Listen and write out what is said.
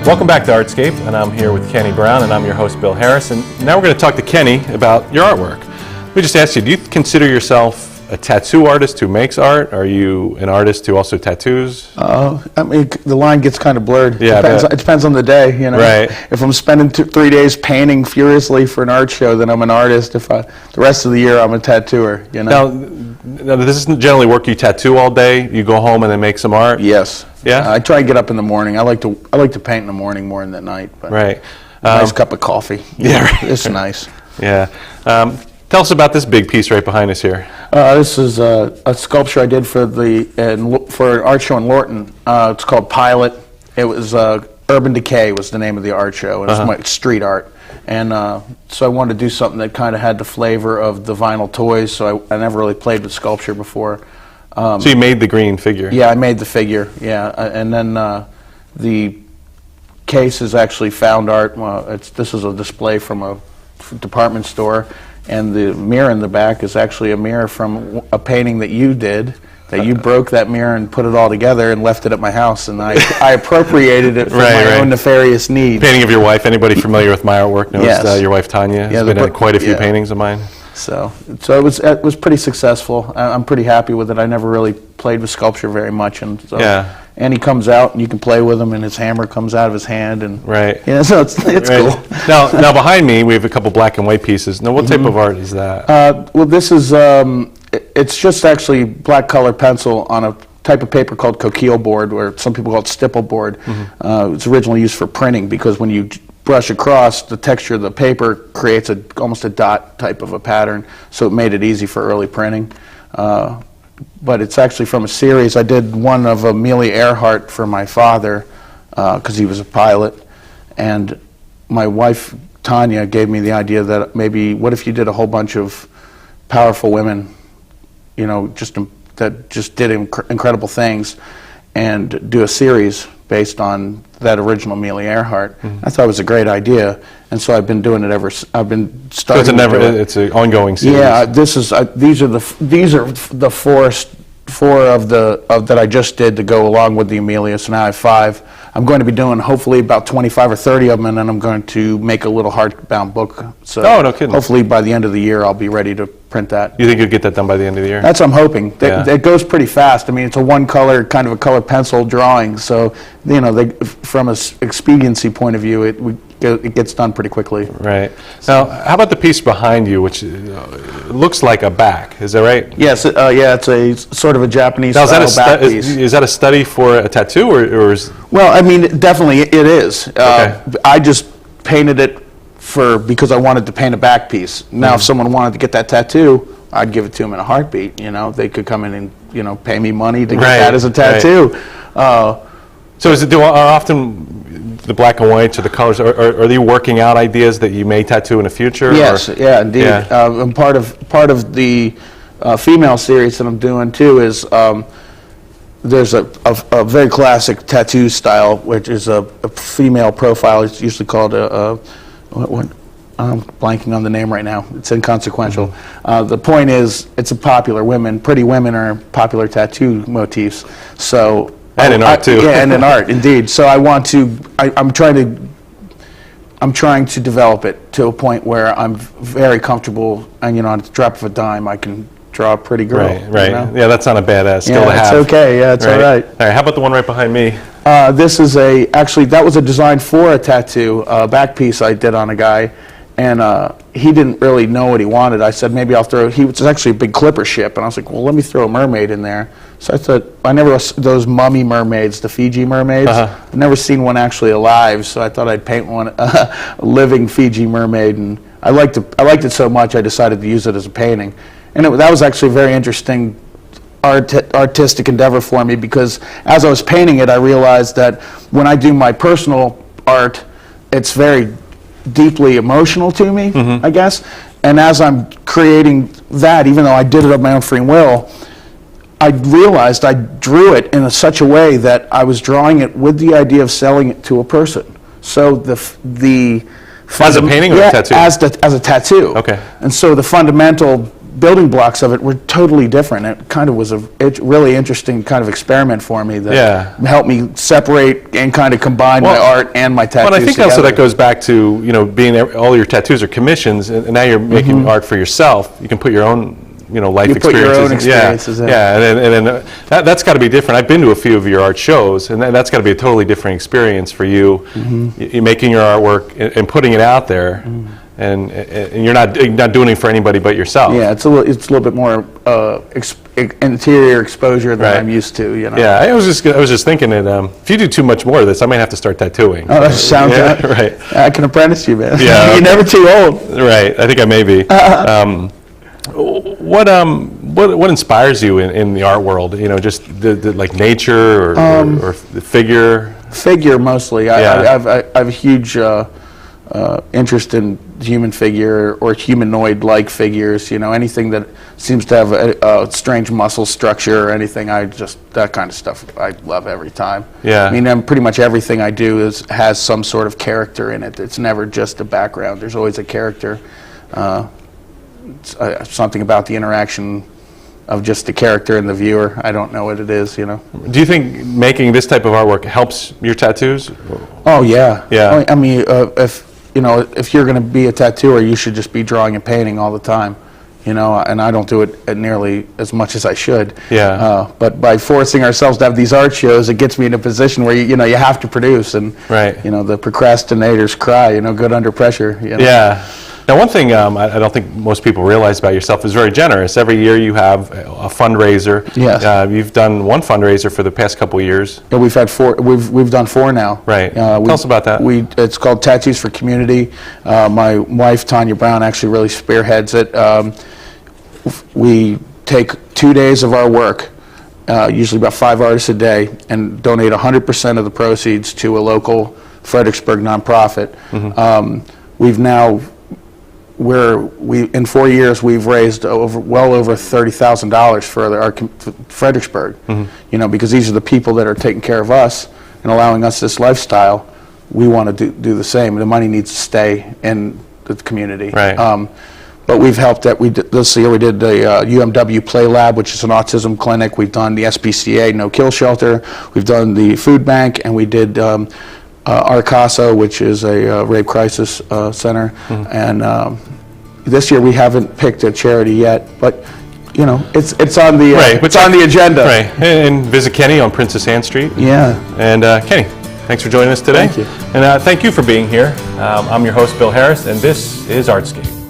Welcome back to Artscape, and I'm here with Kenny Brown, and I'm your host, Bill Harris. And now we're going to talk to Kenny about your artwork. Let me just ask you, do you consider yourself a tattoo artist who makes art? Are you an artist who also tattoos? I mean, the line gets kind of blurred. Yeah, it depends on the day, you know. Right. If I'm spending 3 days painting furiously for an art show, then I'm an artist. The rest of the year, I'm a tattooer, you know. Now, this isn't generally work you tattoo all day. You go home and then make some art. Yes. Yeah. I try and get up in the morning. I like to paint in the morning more than at night. But right. A nice cup of coffee. Yeah. Right. It's nice. Yeah. Tell us about this big piece right behind us here. This is a sculpture I did for an art show in Lorton. It's called Pilot. It was Urban Decay was the name of the art show. It was my street art, and so I wanted to do something that kind of had the flavor of the vinyl toys. So I never really played with sculpture before. So you made the green figure. Yeah, I made the figure. Yeah, and then the case is actually found art. This is a display from a department store. And the mirror in the back is actually a mirror from a painting that you did, that you broke that mirror and put it all together and left it at my house, and I appropriated it for my own nefarious needs. Painting of your wife. Anybody familiar with my artwork knows your wife Tanya has been in quite a few paintings of mine. So it was pretty successful. I'm pretty happy with it. I never really played with sculpture very much, and so and he comes out and you can play with him, and his hammer comes out of his hand, and so it's cool. Now behind me we have a couple black and white pieces. Now what type of art is that? Well, this is it's just actually black color pencil on a type of paper called coquille board, or some people call it stipple board. It's originally used for printing because when you brush across, the texture of the paper creates almost a dot type of a pattern, so it made it easy for early printing. But it's actually from a series. I did one of Amelia Earhart for my father because he was a pilot, and my wife Tanya gave me the idea that maybe what if you did a whole bunch of powerful women, you know, that just did incredible things, and do a series based on that original Amelia Earhart. I thought it was a great idea, and so I've been doing it I've been starting. So it's an ongoing series. Yeah, these are the four of that I just did to go along with the Amelia. So now I have 5. I'm going to be doing hopefully about 25 or 30 of them, and then I'm going to make a little hardbound book. So no kidding. Hopefully by the end of the year I'll be ready to print that. You think you'll get that done by the end of the year? That's what I'm hoping. It goes pretty fast. I mean, it's a one-color, kind of a color pencil drawing, so you know, from an expediency point of view, it gets done pretty quickly. Right. Now, how about the piece behind you, which looks like a back? Is that right? Yes. It's a sort of a Japanese style back piece. Is that a study for a tattoo, or is? Well, I mean, definitely it is. I just painted it because I wanted to paint a back piece. Now, if someone wanted to get that tattoo, I'd give it to them in a heartbeat. You know, they could come in and pay me money to get that as a tattoo. So are often the black and whites or the colors, are they working out ideas that you may tattoo in the future? Yes, yeah, indeed. Yeah. And part of the female series that I'm doing too is there's a very classic tattoo style, which is a female profile. It's usually called I'm blanking on the name right now. It's inconsequential. The point is, it's a popular pretty women are popular tattoo motifs. So. And in art too. Yeah, and in art, indeed. So I'm trying to develop it to a point where I'm very comfortable, and on the drop of a dime, I can draw a pretty girl. Right. Yeah, that's not a bad skill to have. It's okay. Yeah, it's all right. All right. How about the one right behind me? This is actually that was a design for a tattoo, back piece I did on a guy, and he didn't really know what he wanted. I said maybe I'll throw. He was actually a big clipper ship, and I was like, well, let me throw a mermaid in there. So I thought, I never those mummy mermaids, the Fiji mermaids. I've never seen one actually alive, so I thought I'd paint one, a living Fiji mermaid, and I liked it so much I decided to use it as a painting, and that was actually a very interesting artistic endeavor for me, because as I was painting it, I realized that when I do my personal art, it's very deeply emotional to me, I guess, and as I'm creating that, even though I did it of my own free will, I realized I drew it in such a way that I was drawing it with the idea of selling it to a person. So the as a painting or a tattoo? As a tattoo. Okay. And so the fundamental building blocks of it were totally different. It kind of was a really interesting kind of experiment for me that helped me separate and kind of combine my art and my tattoos Well, I think together. also that goes back to, being all your tattoos are commissions, and now you're making art for yourself. You can put your own, life You put experiences. your own experiences in. Yeah, and then that's got to be different. I've been to a few of your art shows, and that's got to be a totally different experience for you. You're making your artwork and putting it out there. And you're not doing it for anybody but yourself. Yeah, it's a little bit more interior exposure than I'm used to. Yeah, I was just thinking that if you do too much more of this, I might have to start tattooing. Oh, that sounds good. Right. I can apprentice you, man. Yeah, You're never too old. Right. I think I may be. What inspires you in the art world? Just the like nature or the figure. Figure mostly. I have a huge interest in human figure or humanoid-like figures. Anything that seems to have a strange muscle structure or anything. That kind of stuff I love every time. Yeah. I mean, pretty much everything I do has some sort of character in it. It's never just a background. There's always a character. Something about the interaction of just the character and the viewer. I don't know what it is. Do you think making this type of artwork helps your tattoos? Oh yeah. Yeah. I mean, if you're going to be a tattooer, you should just be drawing and painting all the time, and I don't do it nearly as much as I should. Yeah. But by forcing ourselves to have these art shows, it gets me in a position where you have to produce, and right. The procrastinators cry, good under pressure. Yeah. Now, one thing I don't think most people realize about yourself is very generous. Every year you have a fundraiser. Yes. You've done one fundraiser for the past couple of years. Yeah, we've had 4. We've done 4 now. Right. Tell us about that. It's called Tattoos for Community. My wife Tanya Brown actually really spearheads it. We take 2 days of our work, usually about 5 artists a day, and donate 100% of the proceeds to a local Fredericksburg nonprofit. In 4 years we've raised well over $30,000 for Fredericksburg. Because these are the people that are taking care of us and allowing us this lifestyle. We want to do the same. The money needs to stay in the community. Right. But we've helped this year we did the UMW Play Lab, which is an autism clinic. We've done the SPCA No Kill Shelter. We've done the food bank, and we did Artscape, which is a rape crisis center. And this year we haven't picked a charity yet, but it's on the it's on the agenda. Right. And visit Kenny on Princess Anne Street. Yeah. And Kenny, thanks for joining us today. Thank you. And thank you for being here. I'm your host, Bill Harris, and this is Artscape.